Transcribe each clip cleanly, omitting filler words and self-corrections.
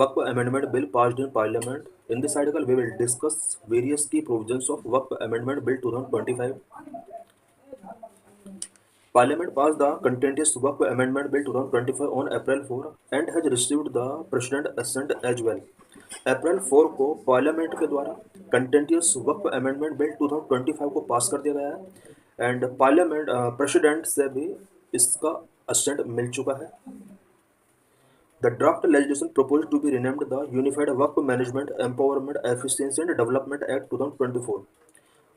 Waqf amendment bill passed in parliament. In this article we will discuss various key provisions of Waqf amendment bill 2025. Parliament passed the contentious Waqf Amendment Bill 2025 on April 4 and has received the President assent as well. अप्रैल 4 को parliament के द्वारा कंटेंटियस वक्फ amendment bill 2025 को पास कर दिया गया है and parliament president से भी इसका असेंट मिल चुका है. The draft legislation proposed to be renamed the Unified Waqf Management Empowerment Efficiency and Development Act 2024.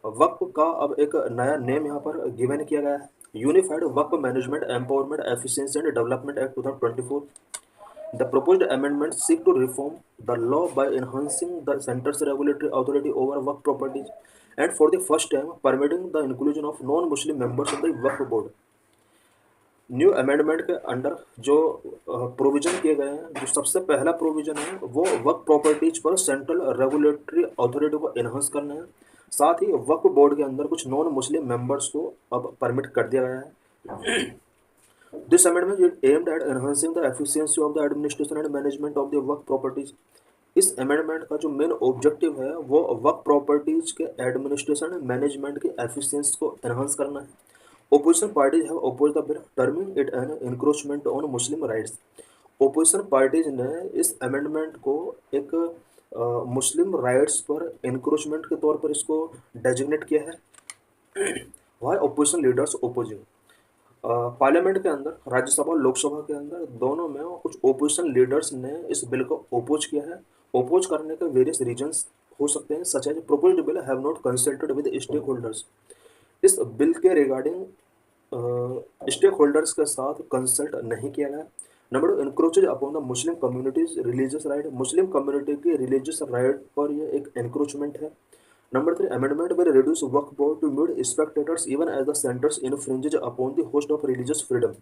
वक्फ का अब एक नया नेम यहाँ पर गिवन किया गया है, unified Waqf management empowerment efficiency and development act 2024. The proposed amendments seek to reform the law by enhancing the center's regulatory authority over work properties and for the first time permitting the inclusion of non-Muslim members in the Waqf board. New amendment के under जो provision किए गए हैं, जो सबसे पहला provision है वो वक्फ प्रॉपर्टीज पर सेंट्रल रेगुलेटरी अथॉरिटी को एनहांस करना है. साथ ही वक्फ बोर्ड के अंदर कुछ नॉन मुस्लिम मेंबर्स को अब परमिट कर दिया गया है. This amendment is aimed at enhancing the efficiency of the administration and management of the work properties. इस अमेंडमेंट का जो मेन ऑब्जेक्टिव है वो वर्क प्रॉपर्टीज के एडमिनिस्ट्रेशन एंड मैनेजमेंट की एफिशिएंसी को एनहांस करना है. Opposition parties have opposed the bill, terming it an encroachment on Muslim rights. Opposition parties ने इस अमेंडमेंट को एक मुस्लिम राइट्स पर एनक्रोचमेंट के तौर पर इसको डेजिग्नेट किया है. Why opposition leaders opposing? Parliament के अंदर, राज्यसभा और लोकसभा के अंदर दोनों में कुछ ओपोजिशन लीडर्स ने इस बिल को ओपोज किया है. ओपोज करने के वेरियस रीजंस हो सकते हैं, such as proposed bill have not consulted with stakeholders. इस बिल के रिगार्डिंग स्टेक होल्डर्स के साथ कंसल्ट नहीं किया गया. Number 2, encroaches upon the Muslim communities religious right. Muslim community के रिलीजियस राइट पर यह एक एनक्रोचमेंट है. Number 3, amendment will reduce Waqf board to mute spectators even as the centers infringes upon the host of religious freedom.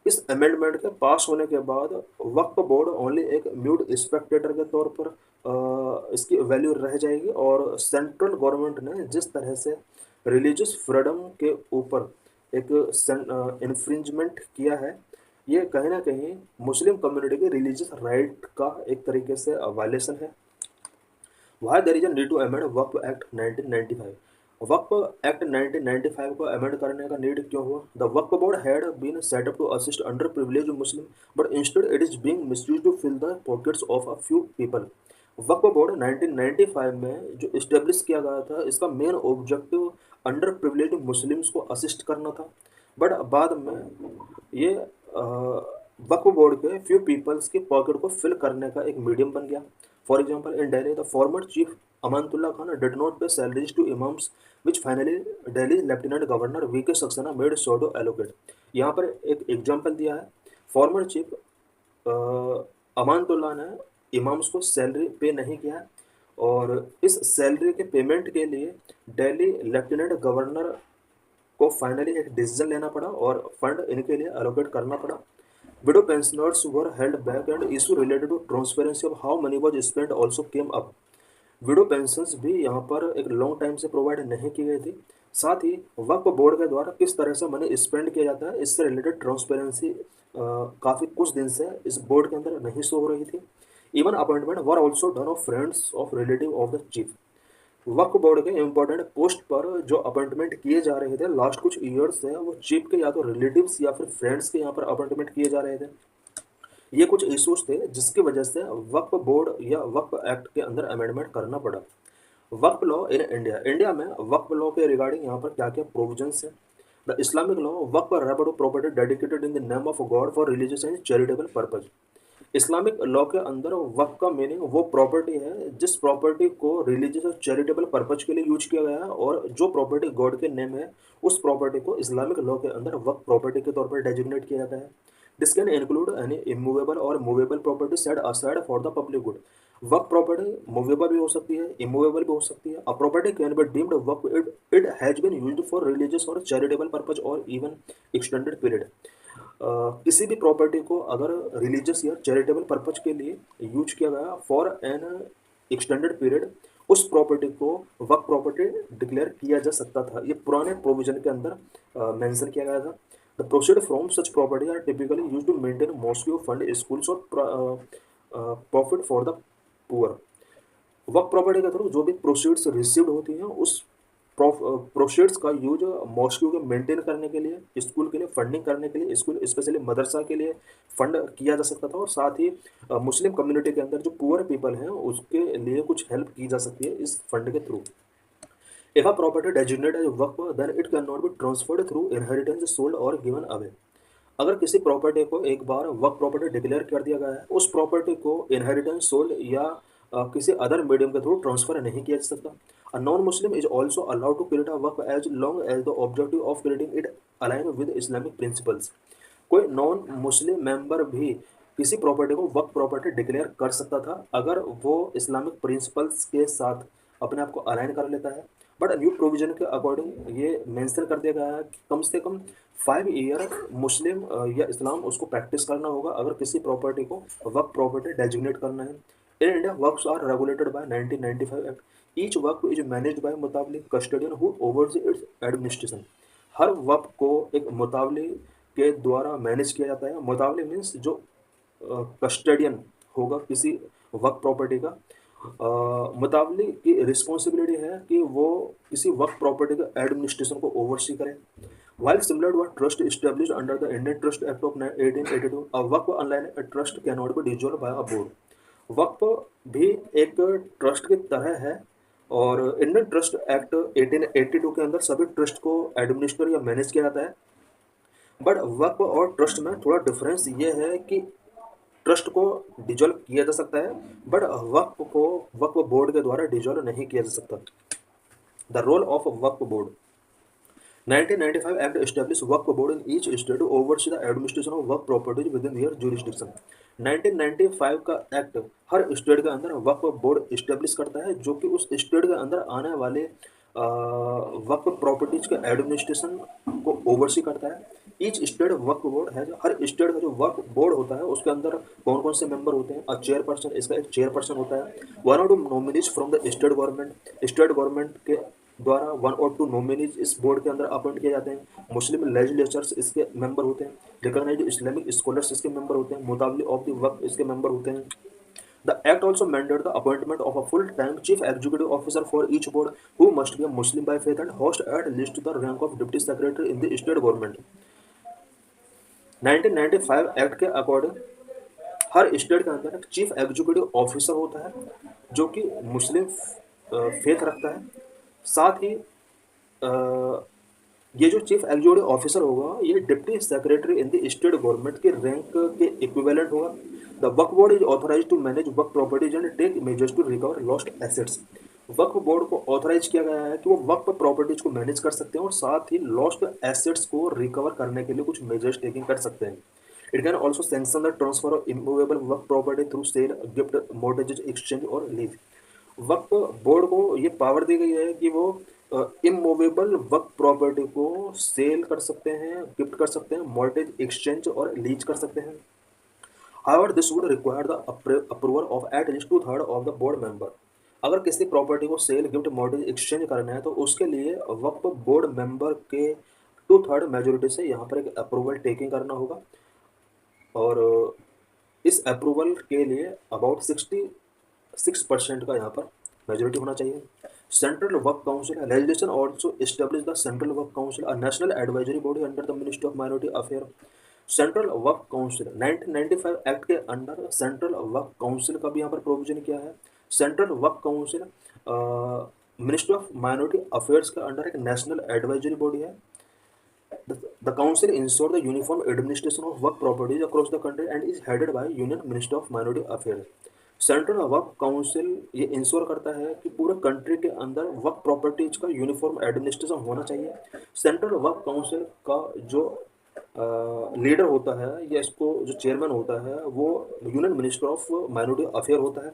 इस amendment के पास होने के बाद वक्फ बोर्ड ओनली एक म्यूट स्पेक्टेटर के तौर पर इसकी वैल्यू रह जाएगी और सेंट्रल गवर्नमेंट ने जिस तरह से रिलीजियस फ्रीडम के ऊपर एक इन्फ्रिंजमेंट किया है, ये कहीं ना कहीं मुस्लिम कम्युनिटी के रिलीजियस राइट का एक तरीके से वायलेशन है. Why there is a need to amend Waqf act 1995? Waqf act 1995 को अमेंड करने का नीड क्यों हुआ? The Waqf board had been set up to assist under privileged Muslim but instead it is being misused to fill the pockets of a few people. Waqf board 1995 में जो establish किया गया था, इसका main objective under privileged Muslims को assist करना था, but बाद में ये वक्फ बोर्ड के फ्यू पीपल्स के पॉकेट को फिल करने का एक मीडियम बन गया. For example, in Delhi, the former chief Amanatullah Khan did not pay salaries to imams, which finally Delhi Lieutenant Governor V.K. Saxena made sure to allocate. यहाँ पर एक एग्जाम्पल दिया है. फॉर्मर चीफ अमानतुल्ला ने इमाम्स को salary पे नहीं किया और इस सैलरी के पेमेंट के लिए दिल्ली लेफ्टिनेंट गवर्नर को फाइनली एक डिसीजन लेना पड़ा और फंड इनके लिए एलोकेट करना पड़ा. Widow pensioners were held back and issue related to transparency of how money was spent also came up. Window pensions भी यहाँ पर एक लॉन्ग टाइम से प्रोवाइड नहीं की गई थी. साथ ही वक्फ बोर्ड के द्वारा किस तरह से मनी स्पेंड किया जाता है, इससे रिलेटेड ट्रांसपेरेंसी काफ़ी कुछ दिन से इस बोर्ड के अंदर नहीं शो हो रही थी. Even appointment were also done of friends of relative of the chief. Waqf board के इम्पोर्टेंट पोस्ट पर जो अपॉइंटमेंट किए जा रहे थे लास्ट कुछ ईयर्स से, वो चीफ के या तो रिलेटिव्स या फिर फ्रेंड्स के यहाँ पर अपॉइंटमेंट किए जा रहे थे. ये कुछ इश्यूज थे जिसकी वजह से वक्फ बोर्ड या वक्फ एक्ट के अंदर अमेंडमेंट करना पड़ा. वक्फ लॉ इन इंडिया. इंडिया में वक्फ लॉ के रिगार्डिंग यहाँ पर क्या क्या प्रोविजंस है? The Islamic law Waqf refer to property dedicated in the name of God for religious and charitable purpose. Islamic law के अंदर वक्फ का मीनिंग वो प्रॉपर्टी है जिस प्रॉपर्टी को रिलीजियस और चैरिटेबल पर्पज के लिए यूज किया गया है, और जो प्रॉपर्टी गॉड के नेम है उस प्रॉपर्टी को इस्लामिक लॉ के अंदर वक्फ प्रॉपर्टी के तौर पर डेजिग्नेट किया जाता है. This can include any immovable और movable property set aside for the public good. Waqf property movable भी हो सकती है, इमूवेबल भी हो सकती है. A property can be deemed waqf it has been used for religious और चैरिटेबल पर्पज और इवन एक्सटेंडेड पीरियड. किसी भी प्रॉपर्टी को अगर रिलीजियस या चैरिटेबल पर्पज के लिए यूज किया गया फॉर एन एक्सटेंडेड पीरियड, उस प्रॉपर्टी को वक्फ प्रॉपर्टी डिक्लेयर किया जा सकता था. ये पुराने प्रोविजन के अंदर मेंशन किया गया था. The proceed from such property are typically use to maintain mosque, fund schools और profit for the poor. Waqf property के थ्रू जो भी प्रोसीड्स रिसीव्ड होती हैं उस प्रोसीड्स का यूज मॉस्क्यू के मेंटेन करने के लिए, स्कूल के लिए फंडिंग करने के लिए, स्कूल स्पेशली मदरसा के लिए फंड किया जा सकता था, और साथ ही मुस्लिम कम्युनिटी के अंदर जो पुअर पीपल हैं उसके लिए कुछ हेल्प की जा सकती है इस फंड के through. If a property designated as Waqf then it cannot be transferred through inheritance, sold or given away। अगर किसी प्रॉपर्टी को एक बार वक्फ प्रॉपर्टी डिक्लेयर कर दिया गया है, उस प्रॉपर्टी को इनहेरिटेंस, सोल्ड या किसी अदर मीडियम के थ्रू ट्रांसफर नहीं किया जा सकता। A non Muslim is also allowed to create a Waqf as long as the objective of creating it align with Islamic principles. कोई नॉन मुस्लिम मेंबर भी किसी प्रॉपर्टी को वक्फ प्रॉपर्टी डिक्लेयर कर सकता था अगर वो इस्लामिक प्रिंसिपल्स के साथ अपने आप को अलाइन कर लेता है। बट न्यू प्रोविजन के अकॉर्डिंग ये मेंशन कर दिया गया है कि कम से कम 5 ईयर मुस्लिम या इस्लाम उसको प्रैक्टिस करना होगा अगर किसी प्रॉपर्टी को वक्फ प्रॉपर्टी डेजिग्नेट करना है। In India waqfs are regulated by 1995 act. Each waqf is managed by मुताबिक custodian who oversees its administration. हर वक्फ को एक मुतावली के द्वारा मैनेज किया जाता है। मुतावली मीन्स जो कस्टडियन होगा किसी वक्फ प्रॉपर्टी का। मुतावली की रिस्पॉन्सिबिलिटी है कि वो किसी वक्फ प्रॉपर्टी का एडमिनिस्ट्रेशन को ओवरसी करे। While similar to a trust established under the Indian Trust Act of 1882, a Waqf unlike a trust cannot be dissolved by a board। वक्फ भी एक ट्रस्ट की तरह है और इंडियन ट्रस्ट एक्ट 1882 के अंदर सभी ट्रस्ट को एडमिनिस्टर या मैनेज किया जाता है। बट वक्फ और ट्रस्ट में थोड़ा डिफरेंस ये है कि ट्रस्ट को डिजॉल्व किया जा सकता है बट वक्फ को वक्फ बोर्ड के द्वारा डिजॉल्व नहीं किया जा सकता। The role of Waqf board. 1995 act establish Waqf board in each state to oversee the administration of Waqf properties within their jurisdiction. 1995 का एक्ट हर स्टेट के अंदर वक्फ बोर्ड इस्टेब्लिश करता है जो कि उस स्टेट के अंदर आने वाले वक्फ प्रॉपर्टीज के एडमिनिस्ट्रेशन को ओवरसी करता है। ईच स्टेट वक्फ बोर्ड है, हर स्टेट का जो वक्फ बोर्ड होता है उसके अंदर कौन कौन से मेंबर होते हैं। अ चेयरपर्सन, इसका एक चेयरपर्सन होता है। वन और two nominees from the state government. State government के द्वारा 1 और 2 नॉमिनीज इस बोर्ड के अंदर अपॉइंट किए जाते हैं। मुस्लिम लेजिस्लेचर्स इसके मेंबर होते हैं। रिकॉग्नाइज्ड इस्लामिक स्कॉलर्स इसके मेंबर होते हैं। मुतावली ऑफ द वक्फ इसके मेंबर होते हैं। The act also mandated the appointment of a full-time chief executive officer for each board, who must be a Muslim by faith and host at least the rank of deputy secretary in the state government। 1995 act के according हर state के अंदर एक chief executive officer होता है जो कि मुस्लिम faith रखता है। साथ ही ये जो चीफ एग्जीक्यूटिव ऑफिसर होगा ये deputy secretary in the state government के रैंक के इक्विवेलेंट होगा। The Waqf board is authorise to manage Waqf properties and take measures to recover lost assets. Waqf board को ऑथराइज किया गया है कि वो वक्फ प्रॉपर्टीज को मैनेज कर सकते हैं और साथ ही लॉस्ट एसेट्स को रिकवर करने के लिए कुछ मेजर्स टेकिंग कर सकते हैं। It can also sanction the transfer of immovable Waqf property through sale, gift, mortgage, exchange और लीज। वक्फ बोर्ड को ये पावर दी गई है कि वो इमूवेबल वक्फ प्रॉपर्टी को सेल कर सकते हैं, गिफ्ट कर सकते हैं, मॉर्गेज, एक्सचेंज और लीज कर सकते हैं। However, this would require the approval of at least 2/3 of the board member। अगर किसी प्रॉपर्टी को सेल, गिफ्ट, मॉर्गेज, एक्सचेंज करना है तो उसके लिए वक्फ बोर्ड मेंबर के 2/3 मेजोरिटी से यहाँ पर एक अप्रूवल टेकिंग करना होगा और इस अप्रूवल के लिए अबाउट 66% का यहाँ पर मेजोरिटी होना चाहिए। Central Waqf council legislation also establish the central Waqf council, a national advisory body under the ministry of minority affair. Central Waqf council 1995 act के अंडर सेंट्रल वक्फ काउंसिल का भी यहाँ पर प्रोविजन किया है। Central Waqf council ministry of minority affairs के under एक national advisory body है। The council ensure the uniform administration of work properties across the country and is headed by Union Minister of Minority Affairs। Central Waqf council ये ensure करता है कि पूरे country के अंदर वक्फ प्रॉपर्टीज का यूनिफॉर्म एडमिनिस्ट्रेशन होना चाहिए। सेंट्रल वक्फ काउंसिल का जो लीडर होता है या इसको जो चेयरमैन होता है वो union minister of minority affair होता है।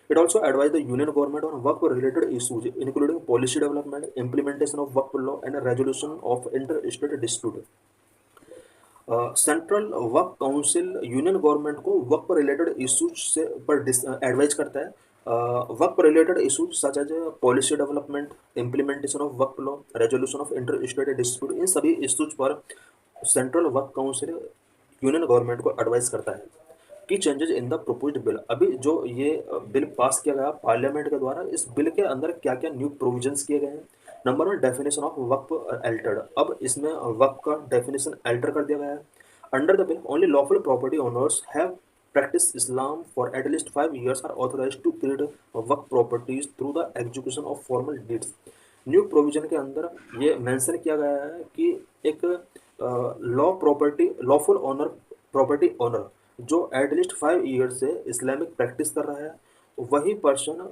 It also advise the union government on Waqf related issues including policy development, implementation of Waqf law and resolution of inter state dispute. Central Waqf council union government को वक्फ related issues से पर advise करता है work related issues such as policy development, implementation of work law, resolution of inter state dispute, इन सभी issues पर central work council union government को advice करता है कि changes in the proposed bill. अभी जो ये बिल पास किया गया पार्लियामेंट के द्वारा, इस बिल के अंदर क्या क्या न्यू प्रोविजंस किए गए हैं। Number one, definition of Waqf altered. अब इसमें वक्फ का डेफिनेशन एल्टर कर दिया गया है। Under the bill only lawful property owners have practice Islam for at least 5 years are authorized to create work properties through the execution of formal deeds। New provision के अंदर ये मेंशन किया गया है कि एक law property lawful owner property owner जो at least 5 year से इस्लामिक प्रैक्टिस कर रहा है, वही पर्सन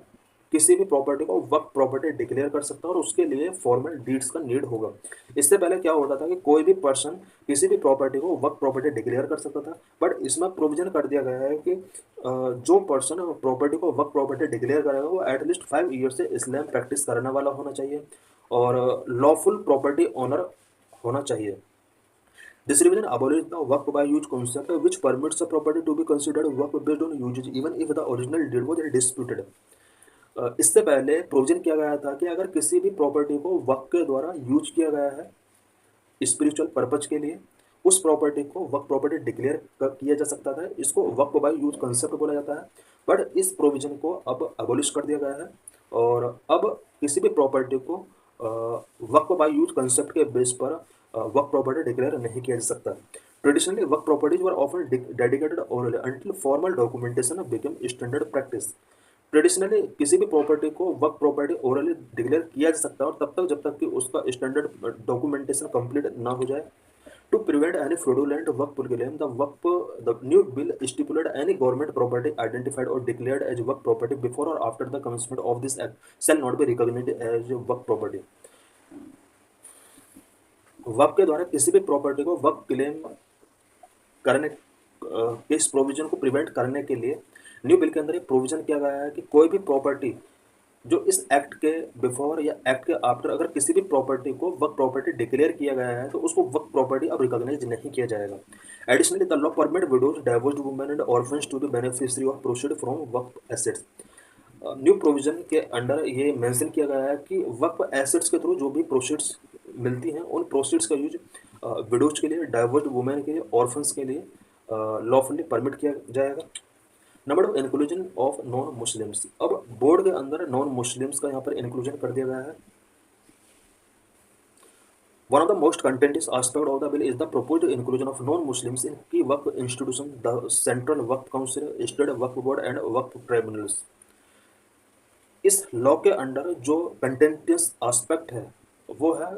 किसी भी प्रॉपर्टी को वर्क प्रॉपर्टी डिक्लेयर कर सकता है, और उसके लिए फॉर्मल डीड्स का नीड होगा। इससे पहले क्या होता था कि कोई भी पर्सन किसी भी प्रॉपर्टी को वर्क प्रॉपर्टी डिक्लेयर कर सकता था, बट इसमें प्रोविजन कर दिया गया है कि जो पर्सन प्रॉपर्टी को वर्क प्रॉपर्टी डिक्लेयर करेगा वो एटलीस्ट 5 ईयर से इस्लाम प्रैक्टिस करने वाला होना चाहिए और लॉफुल प्रॉपर्टी ओनर होना चाहिए। This revision abolished the work by use concept, which permits a property to be considered work based on usage even if the original deed was disputed। इससे पहले प्रोविजन किया गया था कि अगर किसी भी प्रॉपर्टी को वर्क के द्वारा यूज किया गया है स्पिरिचुअल पर्पज के लिए, उस प्रॉपर्टी को वर्क प्रॉपर्टी डिक्लेयर किया जा सकता था। इसको वर्क बाय यूज कंसेप्ट बोला जाता है, बट इस प्रोविजन को अब अबोलिश कर दिया गया है और अब किसी भी प्रॉपर्टी को वर्क बाय यूज कंसेप्ट के बेस पर वर्क प्रॉपर्टी डिक्लेयर नहीं किया जा सकता। Traditionally work properties were often dedicated orally until formal documentation become standard practice. Traditionally किसी भी प्रॉपर्टी को वर्क प्रॉपर्टी ओरली डिक्लेयर किया जा सकता है और तब तक जब तक कि उसका स्टैंडर्ड डॉक्यूमेंटेशन कंप्लीट ना हो जाए। टू प्रिवेंट एनी फ्रॉडुलेंट वर्क claim, the new bill stipulate any government property identified और डिक्लेयर्ड एज वर्क प्रॉपर्टी बिफोर और after the commencement of this act shall not be recognised as वर्क property. वर्क के द्वारा किसी भी प्रॉपर्टी को वर्क क्लेम करने के इस प्रोविजन को प्रिवेंट करने के लिए न्यू बिल के अंदर ये प्रोविजन किया गया है कि कोई भी प्रॉपर्टी जो इस एक्ट के बिफोर या एक्ट के आफ्टर अगर किसी भी प्रॉपर्टी को वर्क प्रॉपर्टी डिक्लेयर किया गया है तो उसको वर्क प्रॉपर्टी अब रिकॉग्नाइज नहीं किया जाएगा। Additionally the law permit widows, divorced women and orphans to be beneficiary of proceed from वर्क एसेट्स। न्यू प्रोविजन के अंडर ये मेंशन किया गया है कि वर्क एसेट्स के थ्रू जो भी प्रोसीड्स मिलती हैं उन प्रोसीड्स का यूज विडोज के लिए, डाइवोर्स्ड वुमेन के लिए, ऑर्फन्स के लिए लॉफुली परमिट किया जाएगा। Number of inclusion of non Muslims. अब बोर्ड के अंदर नॉन मुस्लिम्स का यहाँ पर इंक्लूजन कर दिया गया है। One of the most कंटेंटियस aspect of the bill is the proposed inclusion of non Muslims in की work institution, the central work council, state work board and work tribunals. इस law के अंडर जो कंटेंटियस aspect है वो है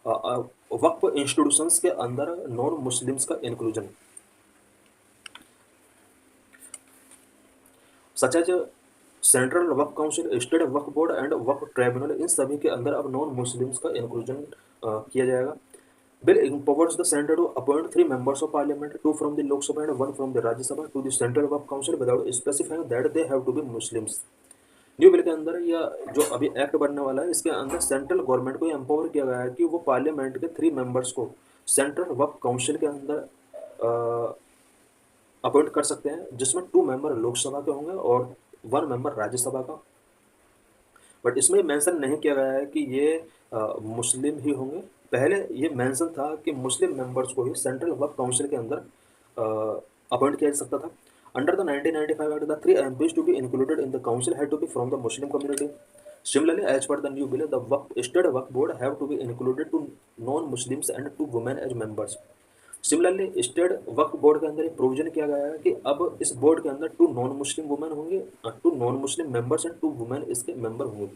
work institutions के अंदर non Muslims का inclusion, such as central work council, state work board and work tribunal. इन सभी के अंदर अब नॉन मुस्लिम्स का इंक्लूजन किया जाएगा। Bill empowers the center to appoint 3 members of parliament, 2 from the Lok Sabha and 1 from the Rajya Sabha, to the central work council without specifying that they have to be Muslims। New bill के अंदर या जो अभी act बनने वाला है इसके अंदर सेंट्रल गवर्नमेंट को एम्पावर किया गया है कि वो पार्लियामेंट के 3 मेंबर्स को सेंट्रल वर्क काउंसिल के अंदर अपॉइंट कर सकते हैं, जिसमें 2 मेंबर लोकसभा के होंगे और 1 मेंबर राज्यसभा का। बट इसमें मेंशन नहीं किया गया है कि ये मुस्लिम ही होंगे। पहले ये मेंशन था कि मुस्लिम मेंबर्स को ही सेंट्रल वर्क काउंसिल के अंदर अपॉइंट किया जा सकता था। Under the 1995 act the 3 MPs to be included in the council had to be from the Muslim community. Similarly, as per the new bill, the state work board have to be included to non-Muslims and 2 women as members। Similarly state waqf board के अंदर एक provision किया गया है कि अब इस board के अंदर 2 नॉन मुस्लिम वुमेन होंगे, 2 non Muslim members and 2 women इसके मेंबर होंगे।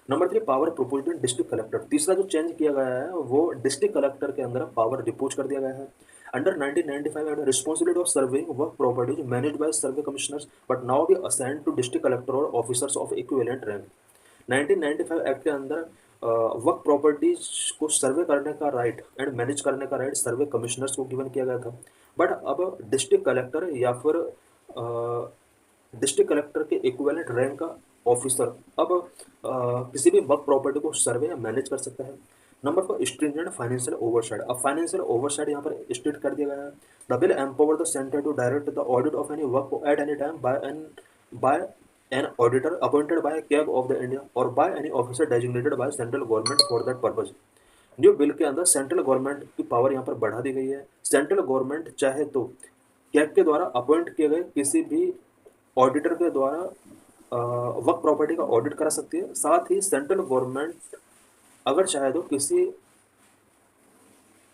नंबर 3, पावर रिपोज इन डिस्ट्रिक्ट कलेक्टर। तीसरा जो चेंज किया गया है वो डिस्ट्रिक्ट कलेक्टर के अंदर पावर रिपोज कर दिया गया है। Under 1995 act responsibility of surveying वर्क properties managed by survey commissioners but now be assigned to district collector और officers of equivalent rank. 1995 act के अंदर वर्क प्रॉपर्टीज को सर्वे करने का राइट एंड मैनेज करने का राइट सर्वे कमिश्नर्स को गिवन किया गया था, बट अब डिस्ट्रिक्ट कलेक्टर या फिर डिस्ट्रिक्ट कलेक्टर के इक्विवेलेंट रैंक का ऑफिसर अब किसी भी वर्क प्रॉपर्टी को सर्वे या मैनेज कर सकता है। Number 4, stringent financial oversight. अब फाइनेंशियल ओवरसाइट यहाँ पर स्टेट कर दिया गया है। The bill empower the centre to direct the audit of any वर्क at any time by an auditor appointed by CAG of the India or by any officer designated by central government for that purpose। New bill के अंदर central government की power यहाँ पर बढ़ा दी गई है। Central government चाहे तो कैग के द्वारा अपॉइंट किए गए किसी भी ऑडिटर के द्वारा वक्त प्रॉपर्टी का ऑडिट करा सकती है। साथ ही सेंट्रल गवर्नमेंट अगर चाहे तो किसी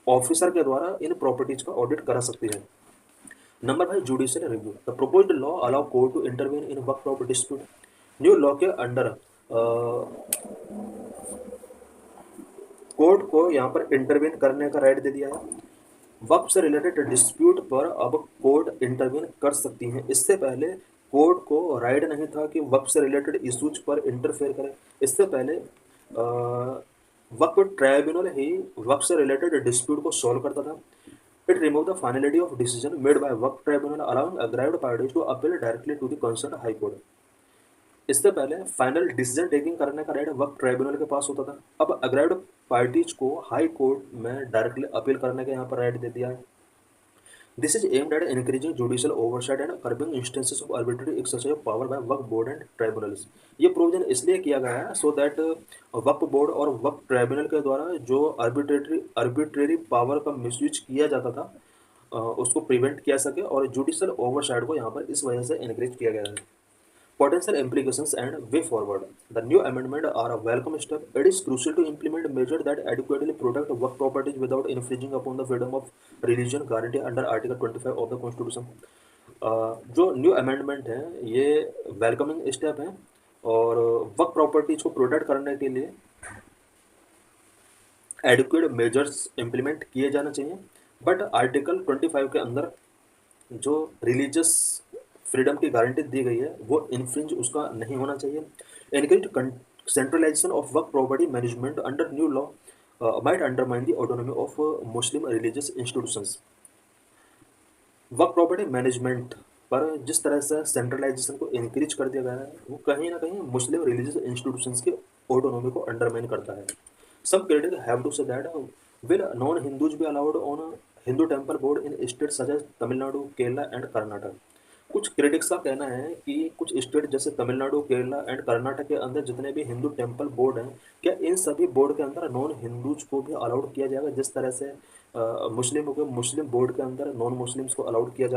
ऑफिसर के द्वारा इन प्रॉपर्टीज का ऑडिट करा सकती है। Number five judicial review. The proposed law allow court to intervene in Waqf property dispute. New law के अंडर कोर्ट को यहाँ पर इंटरवीन करने का राइट दे दिया है। वक्त से रिलेटेड डिस्प्यूट पर अब कोर्ट इंटरवीन कर सकती हैं। इससे पहले कोर्ट को राइट नहीं था कि वक्त से रिलेटेड इशूज पर इंटरफेयर करे। इससे पहले वक्त ट्राइब्यूनल ही वक्त से रिलेटेड डिस्प्यूट को सॉल्व करता था। It remove the finality of decision made by waqf tribunal allowing aggrieved parties to appeal directly to the concern high court. इससे पहले फाइनल डिसीजन टेकिंग करने का राइट वक्त ट्राइब्यूनल के पास होता था। अब अग्राइव्ड पार्टीज को हाई कोर्ट में डायरेक्टली अपील करने का यहाँ पर राइट दे दिया है। This is aimed at increasing judicial oversight and curbing instances of arbitrary exercise of power bye Waqf board and tribunals. ये प्रोविजन इसलिए किया गया है सो दैट वक्फ बोर्ड और वक्फ ट्राइब्यूनल के द्वारा जो आर्बिट्रेरी पावर का मिसयूज किया जाता था उसको प्रिवेंट किया सके और जुडिशियल ओवरसाइट को यहाँ पर इस वजह से इनक्रीज किया गया है। Potential implications and way forward. The new amendment are a welcome step. It is crucial to implement measures that adequately protect work properties without infringing upon the freedom of religion guaranteed under Article 25 of the Constitution. जो new amendment है ये welcoming step है और work properties को protect करने के लिए adequate measures implement किए जाना चाहिए। बट आर्टिकल 25 के अंदर जो रिलीजियस फ्रीडम की गारंटी दी गई है वो इन्फ्रिंज उसका नहीं होना चाहिए। एनकरेज सेंट्रलाइजेशन ऑफ वर्क property management under new law might undermine the autonomy of Muslim religious institutions. वर्क प्रॉपर्टी मैनेजमेंट पर जिस तरह से सेंट्रलाइजेशन को इंक्रीज कर दिया गया है वो कहीं ना कहीं मुस्लिम रिलीजियस इंस्टीट्यूशंस की ऑटोनॉमी को अंडरमाइन करता है। Some critics have to say that will non Hindus be allowed on Hindu temple board in state such as Tamil Nadu, Kerala and Karnataka. कुछ क्रिटिक्स का कहना है कि कुछ स्टेट जैसे तमिलनाडु, केरला एंड कर्नाटक के अंदर जितने भी हिंदू टेम्पल बोर्ड हैं क्या इन सभी बोर्ड के अंदर नॉन हिंदूज को भी अलाउड किया जाएगा जिस तरह से मुस्लिमों के मुस्लिम बोर्ड के अंदर नॉन मुस्लिम्स को अलाउड किया जा